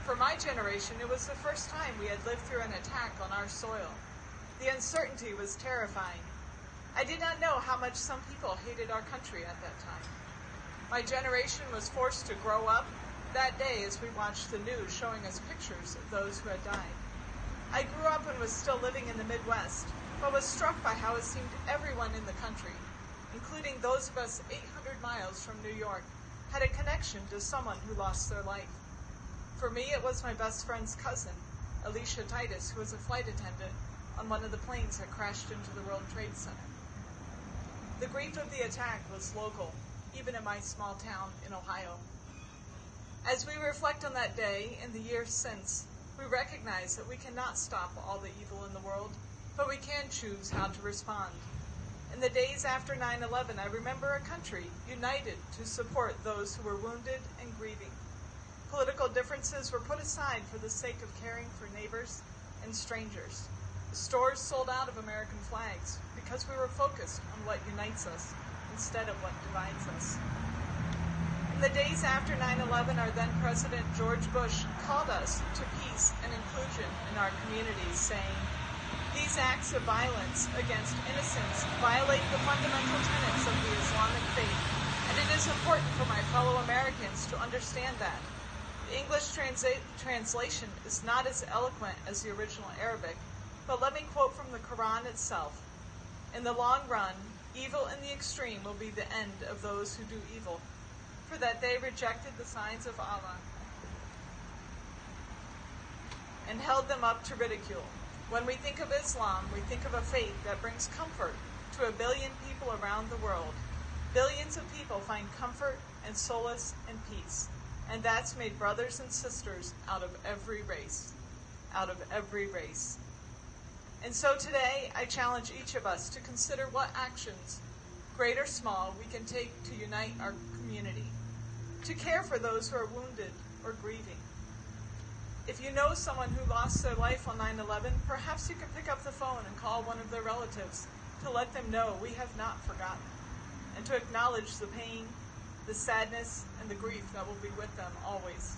For my generation, it was the first time we had lived through an attack on our soil. The uncertainty was terrifying. I did not know how much some people hated our country at that time. My generation was forced to grow up that day as we watched the news showing us pictures of those who had died. I grew up and was still living in the Midwest, but was struck by how it seemed everyone in the country, including those of us 800 miles from New York, had a connection to someone who lost their life. For me, it was my best friend's cousin, Alicia Titus, who was a flight attendant on one of the planes that crashed into the World Trade Center. The grief of the attack was local, even in my small town in Ohio. As we reflect on that day and the years since, we recognize that we cannot stop all the evil in the world, but we can choose how to respond. In the days after 9/11, I remember a country united to support those who were wounded and grieving. Political differences were put aside for the sake of caring for neighbors and strangers. The stores sold out of American flags because we were focused on what unites us instead of what divides us. In the days after 9/11, our then President George Bush called us to peace and inclusion in our communities, saying, "These acts of violence against innocents violate the fundamental tenets of the Islamic faith, and it is important for my fellow Americans to understand that." The English translation is not as eloquent as the original Arabic, but let me quote from the Quran itself. "In the long run, evil in the extreme will be the end of those who do evil, for that they rejected the signs of Allah and held them up to ridicule." When we think of Islam, we think of a faith that brings comfort to 1 billion people around the world. Billions of people find comfort and solace and peace, and that's made brothers and sisters out of every race. And so today, I challenge each of us to consider what actions, great or small, we can take to unite our community, to care for those who are wounded or grieving. If you know someone who lost their life on 9/11, perhaps you can pick up the phone and call one of their relatives to let them know we have not forgotten, and to acknowledge the pain, the sadness, and the grief that will be with them always.